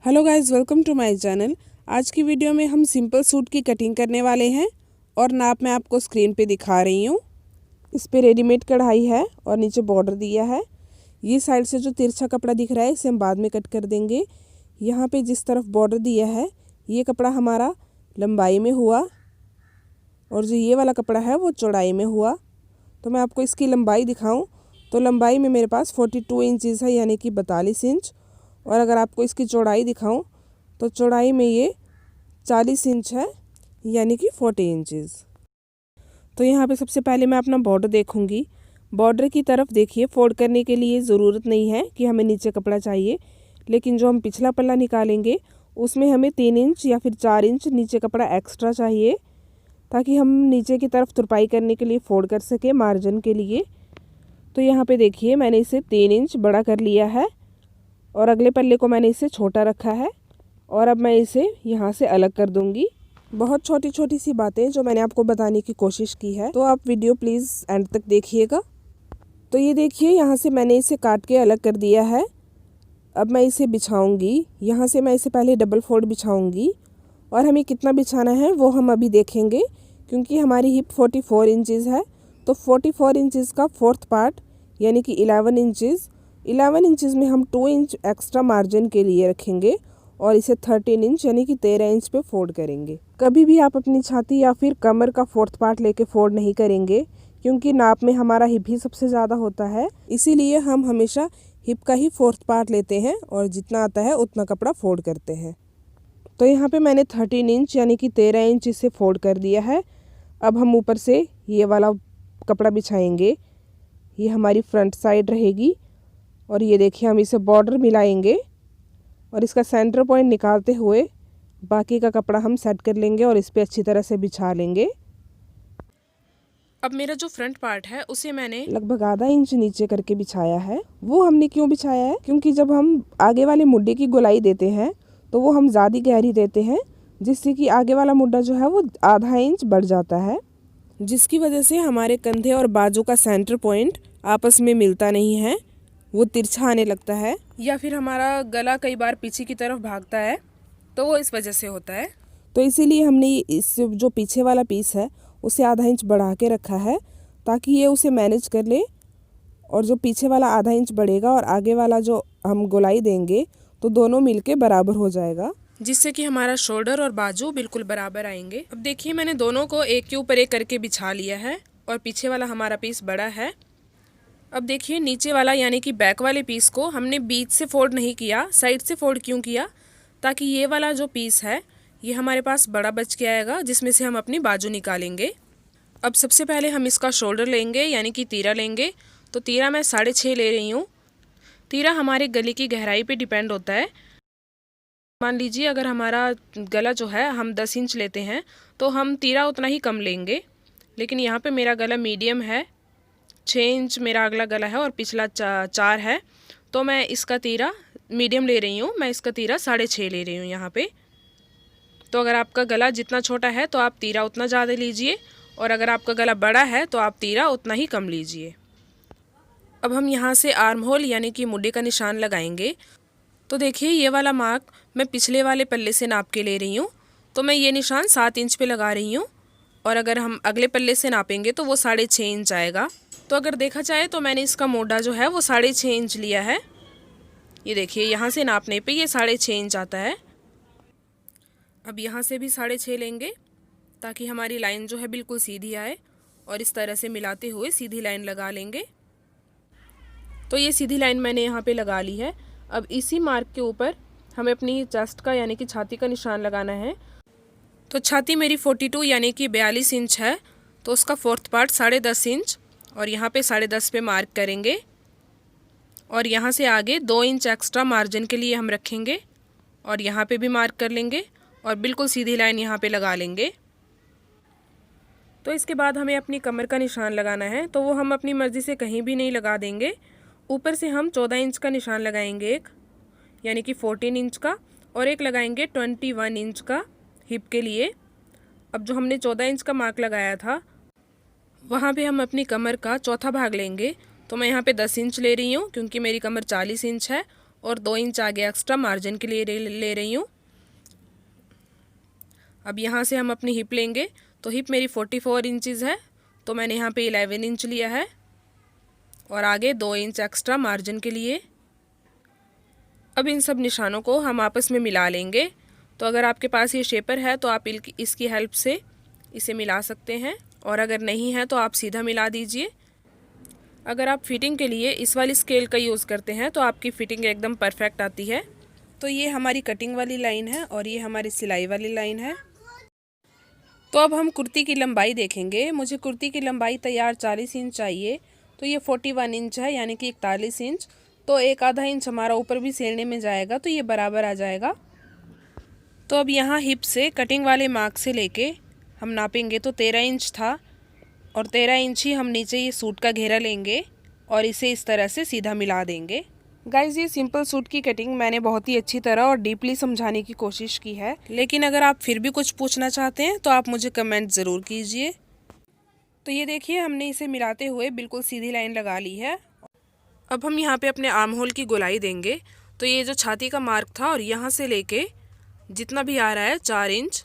Hello guys, welcome to my channel. आज की video में हम सिंपल सूट की कटिंग करने वाले हैं और नाप मैं आपको स्क्रीन पे दिखा रही हूँ। इस पे रेडीमेड कढ़ाई है और नीचे बॉर्डर दिया है। ये साइड से जो तिरछा कपड़ा दिख रहा है इसे हम बाद में कट कर देंगे। यहाँ पे जिस तरफ बॉर्डर दिया है ये कपड़ा हमारा लंबाई में हुआ और जो ये वाला कपड़ा है वो चौड़ाई में हुआ। तो मैं आपको इसकी लंबाई दिखाऊँ तो लंबाई में मेरे पास 42 इंचज़ है, यानी कि 42 इंच। और अगर आपको इसकी चौड़ाई दिखाऊं तो चौड़ाई में ये 40 इंच है, यानी कि 40 इंचज़। तो यहाँ पे सबसे पहले मैं अपना बॉर्डर देखूंगी। बॉर्डर की तरफ देखिए, फोल्ड करने के लिए ज़रूरत नहीं है कि हमें नीचे कपड़ा चाहिए, लेकिन जो हम पिछला पल्ला निकालेंगे उसमें हमें 3 इंच या फिर 4 इंच नीचे कपड़ा एक्स्ट्रा चाहिए, ताकि हम नीचे की तरफ तुरपाई करने के लिए फोल्ड कर सके मार्जिन के लिए। तो यहाँ पे देखिए मैंने इसे 3 इंच बड़ा कर लिया है और अगले पल्ले को मैंने इसे छोटा रखा है और अब मैं इसे यहाँ से अलग कर दूँगी। बहुत छोटी छोटी सी बातें जो मैंने आपको बताने की कोशिश की है, तो आप वीडियो प्लीज़ एंड तक देखिएगा। तो ये देखिए यहाँ से मैंने इसे काट के अलग कर दिया है। अब मैं इसे बिछाऊँगी। यहाँ से मैं इसे पहले डबल फोल्ड बिछाऊँगी और हमें कितना बिछाना है वो हम अभी देखेंगे, क्योंकि हमारी हिप 44 इंचज़ है। तो 44 इंचज़ का फोर्थ पार्ट यानी कि 11 इंचज़ में हम 2 इंच एक्स्ट्रा मार्जिन के लिए रखेंगे और इसे 13 इंच यानी कि 13 इंच पे फोल्ड करेंगे। कभी भी आप अपनी छाती या फिर कमर का फोर्थ पार्ट लेके फोल्ड नहीं करेंगे, क्योंकि नाप में हमारा हिप ही सबसे ज़्यादा होता है। इसीलिए हम हमेशा हिप का ही फोर्थ पार्ट लेते हैं और जितना आता है उतना कपड़ा फोल्ड करते हैं। तो यहाँ पे मैंने 13 इंच यानी कि 13 इंच इसे फोल्ड कर दिया है। अब हम ऊपर से ये वाला कपड़ा बिछाएंगे। ये हमारी फ्रंट साइड रहेगी और ये देखिए हम इसे बॉर्डर मिलाएंगे और इसका सेंटर पॉइंट निकालते हुए बाकी का कपड़ा हम सेट कर लेंगे और इस पे अच्छी तरह से बिछा लेंगे। अब मेरा जो फ्रंट पार्ट है उसे मैंने लगभग आधा इंच नीचे करके बिछाया है। वो हमने क्यों बिछाया है, क्योंकि जब हम आगे वाले मुड्डे की गोलाई देते हैं तो वो हम ज़्यादा गहरी देते हैं, जिससे कि आगे वाला मुड्डा जो है वो आधा इंच बढ़ जाता है, जिसकी वजह से हमारे कंधे और बाजू का सेंटर पॉइंट आपस में मिलता नहीं है, वो तिरछा आने लगता है, या फिर हमारा गला कई बार पीछे की तरफ भागता है, तो वो इस वजह से होता है। तो इसीलिए हमने इस जो पीछे वाला पीस है उसे आधा इंच बढ़ा के रखा है, ताकि ये उसे मैनेज कर ले। और जो पीछे वाला आधा इंच बढ़ेगा और आगे वाला जो हम गोलाई देंगे तो दोनों मिलके बराबर हो जाएगा, जिससे कि हमारा शोल्डर और बाजू बिल्कुल बराबर आएंगे। अब देखिए मैंने दोनों को एक के ऊपर एक करके बिछा लिया है और पीछे वाला हमारा पीस बड़ा है। अब देखिए नीचे वाला यानी कि बैक वाले पीस को हमने बीच से फोल्ड नहीं किया, साइड से फोल्ड क्यों किया, ताकि ये वाला जो पीस है ये हमारे पास बड़ा बच के आएगा, जिसमें से हम अपनी बाजू निकालेंगे। अब सबसे पहले हम इसका शोल्डर लेंगे यानी कि तीरा लेंगे। तो तीरा मैं 6.5 ले रही हूँ। तीरा हमारे गले की गहराई पे डिपेंड होता है। मान लीजिए अगर हमारा गला जो है हम 10 इंच लेते हैं तो हम तीरा उतना ही कम लेंगे, लेकिन यहाँ पे मेरा गला मीडियम है, 6 इंच मेरा अगला गला है और पिछला 4 है, तो मैं इसका तीरा मीडियम ले रही हूँ। मैं इसका तीरा 6.5 ले रही हूँ यहाँ पे। तो अगर आपका गला जितना छोटा है तो आप तीरा उतना ज़्यादा लीजिए, और अगर आपका गला बड़ा है तो आप तीरा उतना ही कम लीजिए। अब हम यहाँ से आर्म होल यानी कि मुड्डे का निशान लगाएंगे। तो देखिए ये वाला मार्क मैं पिछले वाले पल्ले से नाप के ले रही हूँ, तो मैं ये निशान 7 इंच पे लगा रही हूँ, और अगर हम अगले पल्ले से नापेंगे तो वो 6.5 इंच आएगा। तो अगर देखा जाए तो मैंने इसका मोटा जो है वो 6.5 इंच लिया है। ये देखिए यहाँ से नापने पे ये 6.5 इंच आता है। अब यहाँ से भी 6.5 लेंगे ताकि हमारी लाइन जो है बिल्कुल सीधी आए, और इस तरह से मिलाते हुए सीधी लाइन लगा लेंगे। तो ये सीधी लाइन मैंने यहाँ पे लगा ली है। अब इसी मार्क के ऊपर हमें अपनी चेस्ट का यानी कि छाती का निशान लगाना है। तो छाती मेरी 42 यानी कि 42 इंच है, तो उसका फोर्थ पार्ट 10.5 इंच और यहाँ पे 10.5 पे मार्क करेंगे, और यहाँ से आगे 2 इंच एक्स्ट्रा मार्जिन के लिए हम रखेंगे और यहाँ पे भी मार्क कर लेंगे और बिल्कुल सीधी लाइन यहाँ पे लगा लेंगे। तो इसके बाद हमें अपनी कमर का निशान लगाना है, तो वो हम अपनी मर्ज़ी से कहीं भी नहीं लगा देंगे। ऊपर से हम 14 इंच का निशान लगाएंगे एक, यानी कि 14 इंच का, और एक लगाएंगे 21 इंच का हिप के लिए। अब जो हमने 14 इंच का मार्क लगाया था वहाँ पे हम अपनी कमर का चौथा भाग लेंगे। तो मैं यहाँ पे 10 इंच ले रही हूँ क्योंकि मेरी कमर 40 इंच है और 2 इंच आगे एक्स्ट्रा मार्जिन के लिए ले रही हूँ। अब यहाँ से हम अपनी हिप लेंगे। तो हिप मेरी 44 इंचज़ है, तो मैंने यहाँ पे 11 इंच लिया है और आगे 2 इंच एक्स्ट्रा मार्जिन के लिए। अब इन सब निशानों को हम आपस में मिला लेंगे। तो अगर आपके पास ये शेपर है तो आप इसकी हेल्प से इसे मिला सकते हैं, और अगर नहीं है तो आप सीधा मिला दीजिए। अगर आप फिटिंग के लिए इस वाली स्केल का यूज़ करते हैं तो आपकी फ़िटिंग एकदम परफेक्ट आती है। तो ये हमारी कटिंग वाली लाइन है और ये हमारी सिलाई वाली लाइन है। तो अब हम कुर्ती की लंबाई देखेंगे। मुझे कुर्ती की लंबाई तैयार 40 इंच चाहिए, तो ये 41 इंच है यानी कि 41 इंच। तो एक आधा इंच हमारा ऊपर भी सिलने में जाएगा, तो ये बराबर आ जाएगा। तो अब यहाँ हिप से कटिंग वाले मार्क से लेके हम नापेंगे। तो 13 इंच था और 13 इंच ही हम नीचे ये सूट का घेरा लेंगे और इसे इस तरह से सीधा मिला देंगे। गाइज़, ये सिंपल सूट की कटिंग मैंने बहुत ही अच्छी तरह और डीपली समझाने की कोशिश की है, लेकिन अगर आप फिर भी कुछ पूछना चाहते हैं तो आप मुझे कमेंट ज़रूर कीजिए। तो ये देखिए, हमने इसे मिलाते हुए बिल्कुल सीधी लाइन लगा ली है। अब हम यहाँ पे अपने आर्म होल की गोलाई देंगे। तो ये जो छाती का मार्क था और यहाँ से लेके जितना भी आ रहा है 4 इंच,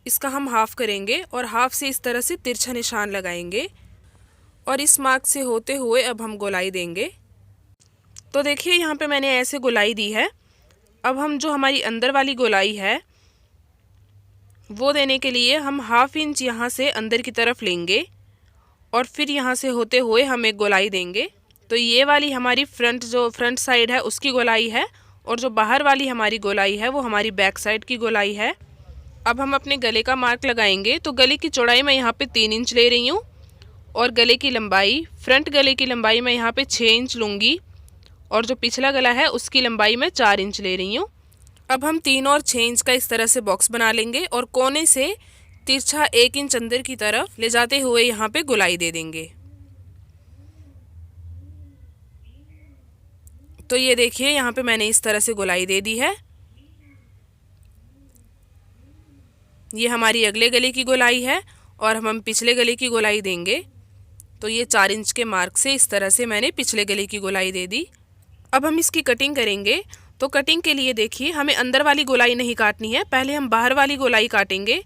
इसका हम हाफ़ करेंगे और हाफ़ से इस तरह से तिरछा निशान लगाएंगे और इस मार्क से होते हुए अब हम गोलाई देंगे। तो देखिए, यहाँ पे मैंने ऐसे गोलाई दी है। अब हम जो हमारी अंदर वाली गोलाई है वो देने के लिए हम हाफ़ इंच यहाँ से अंदर की तरफ लेंगे और फिर यहाँ से होते हुए हम एक गोलाई देंगे। तो ये वाली हमारी फ्रंट साइड है उसकी गोलाई है, और जो बाहर वाली हमारी गोलाई है वो हमारी बैक साइड की गोलाई है। अब हम अपने गले का मार्क लगाएंगे। तो गले की चौड़ाई मैं यहाँ पे 3 इंच ले रही हूँ और गले की लंबाई, फ्रंट गले की लंबाई मैं यहाँ पे 6 इंच लूँगी और जो पिछला गला है उसकी लंबाई मैं 4 इंच ले रही हूँ। अब हम 3 और 6 इंच का इस तरह से बॉक्स बना लेंगे और कोने से तिरछा 1 इंच अंदर की तरफ ले जाते हुए यहाँ पे गोलाई दे देंगे। तो ये देखिए, यहाँ पे मैंने इस तरह से गोलाई दे दी है। ये हमारी अगले गले की गोलाई है और हम पिछले गले की गोलाई देंगे। तो ये 4 इंच के मार्क से इस तरह से मैंने पिछले गले की गोलाई दे दी। अब हम इसकी कटिंग करेंगे। तो कटिंग के लिए देखिए, हमें अंदर वाली गोलाई नहीं काटनी है, पहले हम बाहर वाली गोलाई काटेंगे,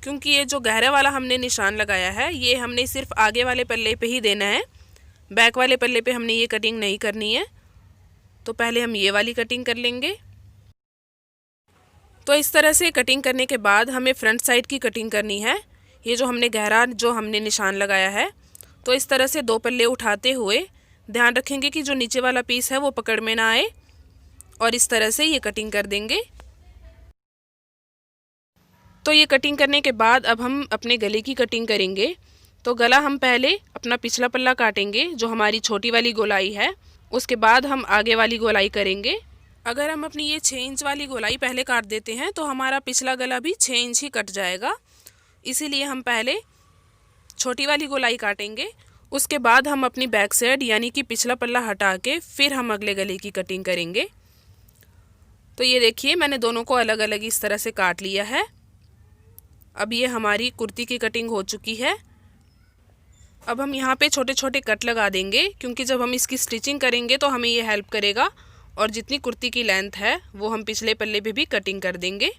क्योंकि ये जो गहरा वाला हमने निशान लगाया है ये हमने सिर्फ आगे वाले पल्ले पे ही देना है, बैक वाले पल्ले पे हमने ये कटिंग नहीं करनी है। तो पहले हम ये वाली कटिंग कर लेंगे। तो इस तरह से कटिंग करने के बाद हमें फ्रंट साइड की कटिंग करनी है। ये जो हमने निशान लगाया है, तो इस तरह से 2 पल्ले उठाते हुए ध्यान रखेंगे कि जो नीचे वाला पीस है वो पकड़ में ना आए, और इस तरह से ये कटिंग कर देंगे। तो ये कटिंग करने के बाद अब हम अपने गले की कटिंग करेंगे। तो गला हम पहले अपना पिछला पल्ला काटेंगे जो हमारी छोटी वाली गोलाई है, उसके बाद हम आगे वाली गोलाई करेंगे। अगर हम अपनी ये 6 इंच वाली गोलाई पहले काट देते हैं तो हमारा पिछला गला भी 6 इंच ही कट जाएगा, इसीलिए हम पहले छोटी वाली गोलाई काटेंगे। उसके बाद हम अपनी बैक साइड यानी कि पिछला पल्ला हटा के फिर हम अगले गले की कटिंग करेंगे। तो ये देखिए, मैंने दोनों को अलग अलग इस तरह से काट लिया है। अब ये हमारी कुर्ती की कटिंग हो चुकी है। अब हम यहाँ पे छोटे छोटे कट लगा देंगे, क्योंकि जब हम इसकी स्टिचिंग करेंगे तो हमें ये हेल्प करेगा, और जितनी कुर्ती की लेंथ है वो हम पिछले पल्ले पे भी कटिंग कर देंगे।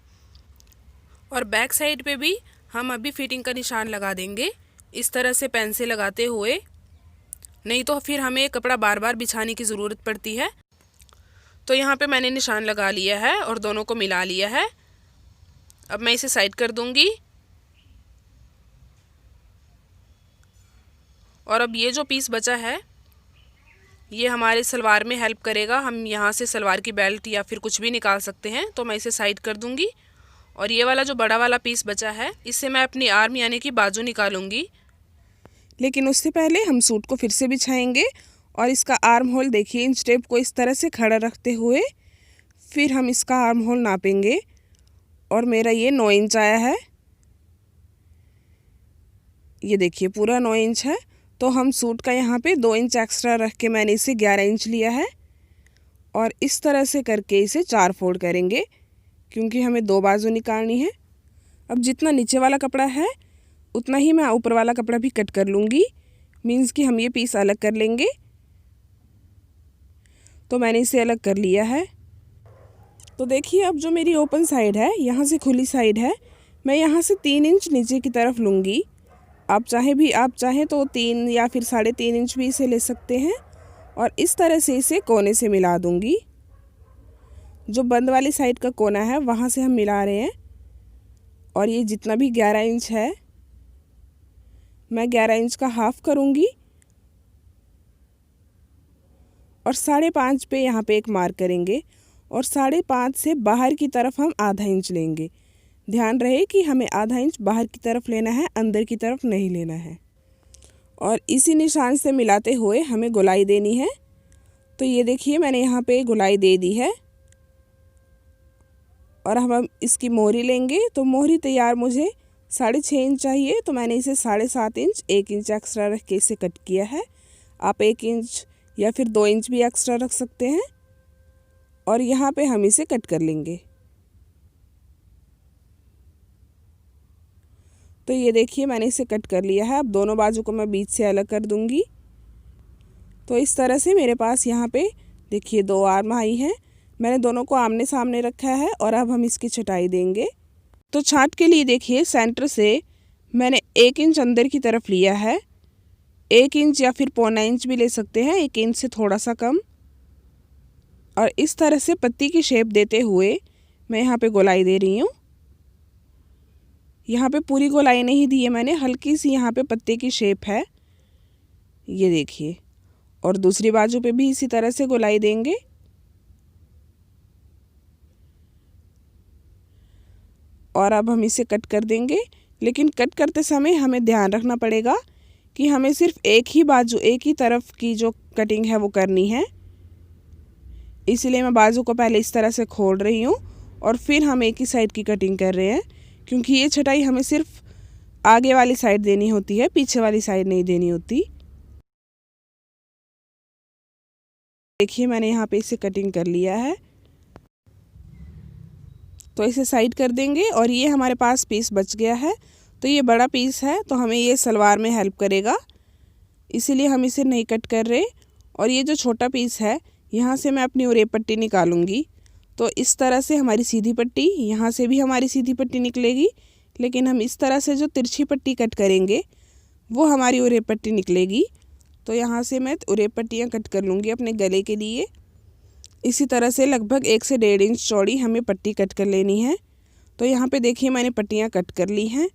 और बैक साइड पे भी हम अभी फिटिंग का निशान लगा देंगे इस तरह से पेन से लगाते हुए, नहीं तो फिर हमें कपड़ा बार बार बिछाने की ज़रूरत पड़ती है। तो यहाँ पे मैंने निशान लगा लिया है और दोनों को मिला लिया है। अब मैं इसे साइड कर दूँगी। और अब ये जो पीस बचा है ये हमारे सलवार में हेल्प करेगा। हम यहाँ से सलवार की बेल्ट या फिर कुछ भी निकाल सकते हैं। तो मैं इसे साइड कर दूँगी। और ये वाला जो बड़ा वाला पीस बचा है इससे मैं अपनी आर्म यानी कि बाजू निकालूंगी। लेकिन उससे पहले हम सूट को फिर से बिछाएंगे और इसका आर्म होल देखिए, इन स्टेप को इस तरह से खड़ा रखते हुए फिर हम इसका आर्म होल नापेंगे। और मेरा ये 9 इंच आया है, ये देखिए पूरा 9 इंच है। तो हम सूट का यहाँ पे 2 इंच एक्स्ट्रा रख के मैंने इसे 11 इंच लिया है और इस तरह से करके इसे 4 फोल्ड करेंगे, क्योंकि हमें 2 बाजू निकालनी है। अब जितना नीचे वाला कपड़ा है उतना ही मैं ऊपर वाला कपड़ा भी कट कर लूँगी, मीन्स कि हम ये पीस अलग कर लेंगे। तो मैंने इसे अलग कर लिया है। तो देखिए अब जो मेरी ओपन साइड है, यहाँ से खुली साइड है, मैं यहाँ से 3 इंच नीचे की तरफ लूँगी। आप चाहें तो 3 या फिर 3.5 इंच भी इसे ले सकते हैं और इस तरह से इसे कोने से मिला दूँगी। जो बंद वाली साइड का कोना है वहाँ से हम मिला रहे हैं और ये जितना भी 11 इंच है मैं 11 इंच का हाफ करूँगी और 5.5 पे यहाँ पे एक मार्क करेंगे और 5.5 से बाहर की तरफ हम आधा इंच लेंगे। ध्यान रहे कि हमें आधा इंच बाहर की तरफ लेना है, अंदर की तरफ नहीं लेना है। और इसी निशान से मिलाते हुए हमें गोलाई देनी है। तो ये देखिए मैंने यहाँ पे गोलाई दे दी है और हम इसकी मोहरी लेंगे। तो मोहरी तैयार मुझे 6.5 इंच चाहिए, तो मैंने इसे 7.5 इंच 1 इंच एक्स्ट्रा रख के इसे कट किया है। आप 1 इंच या फिर 2 इंच भी एक्स्ट्रा रख सकते हैं और यहाँ पे हम इसे कट कर लेंगे। तो ये देखिए मैंने इसे कट कर लिया है। अब दोनों बाजू को मैं बीच से अलग कर दूंगी। तो इस तरह से मेरे पास यहाँ पे देखिए 2 आर्म आई हैं। मैंने दोनों को आमने सामने रखा है और अब हम इसकी छटाई देंगे। तो छाट के लिए देखिए सेंटर से मैंने 1 इंच अंदर की तरफ लिया है। 1 इंच या फिर 0.25 इंच भी ले सकते हैं, 1 इंच से थोड़ा सा कम। और इस तरह से पत्ती की शेप देते हुए मैं यहाँ पे गोलाई दे रही हूँ। यहाँ पे पूरी गोलाई नहीं दी है मैंने, हल्की सी यहाँ पे पत्ते की शेप है, ये देखिए। और दूसरी बाजू पे भी इसी तरह से गोलाई देंगे। और अब हम इसे कट कर देंगे, लेकिन कट करते समय हमें ध्यान रखना पड़ेगा कि हमें सिर्फ एक ही तरफ की जो कटिंग है वो करनी है। इसलिए मैं बाजू को पहले इस तरह से खोल रही हूँ और फिर हम एक ही साइड की कटिंग कर रहे हैं, क्योंकि ये छटाई हमें सिर्फ आगे वाली साइड देनी होती है, पीछे वाली साइड नहीं देनी होती। देखिए मैंने यहाँ पे इसे कटिंग कर लिया है। तो इसे साइड कर देंगे और ये हमारे पास पीस बच गया है। तो ये बड़ा पीस है तो हमें ये सलवार में हेल्प करेगा, इसीलिए हम इसे नहीं कट कर रहे। और ये जो छोटा पीस है यहाँ से मैं अपनी उरेप पट्टी निकालूंगी। तो इस तरह से हमारी सीधी पट्टी, यहाँ से भी हमारी सीधी पट्टी निकलेगी, लेकिन हम इस तरह से जो तिरछी पट्टी कट करेंगे वो हमारी उरेप पट्टी निकलेगी। तो यहाँ से मैं उरेप पट्टियाँ कट कर लूँगी अपने गले के लिए। इसी तरह से लगभग 1 से 1.5 इंच चौड़ी हमें पट्टी कट कर लेनी है। तो यहाँ पे देखिए मैंने पट्टियाँ कट कर ली हैं।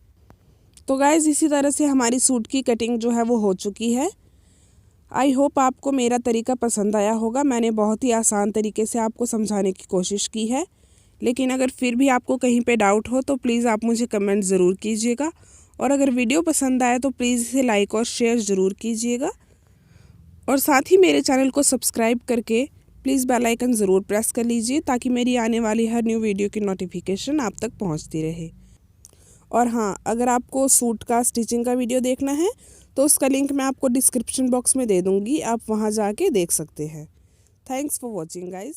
तो गाइज़ इसी तरह से हमारी सूट की कटिंग जो है वो हो चुकी है। आई होप आपको मेरा तरीका पसंद आया होगा। मैंने बहुत ही आसान तरीके से आपको समझाने की कोशिश की है, लेकिन अगर फिर भी आपको कहीं पे डाउट हो तो प्लीज़ आप मुझे कमेंट ज़रूर कीजिएगा। और अगर वीडियो पसंद आए तो प्लीज़ इसे लाइक और शेयर ज़रूर कीजिएगा। और साथ ही मेरे चैनल को सब्सक्राइब करके प्लीज़ बेल आइकन ज़रूर प्रेस कर लीजिए, ताकि मेरी आने वाली हर न्यू वीडियो की नोटिफिकेशन आप तक पहुंचती रहे। और हाँ, अगर आपको सूट का स्टिचिंग का वीडियो देखना है तो उसका लिंक मैं आपको डिस्क्रिप्शन बॉक्स में दे दूँगी, आप वहाँ जाके देख सकते हैं। Thanks for watching guys.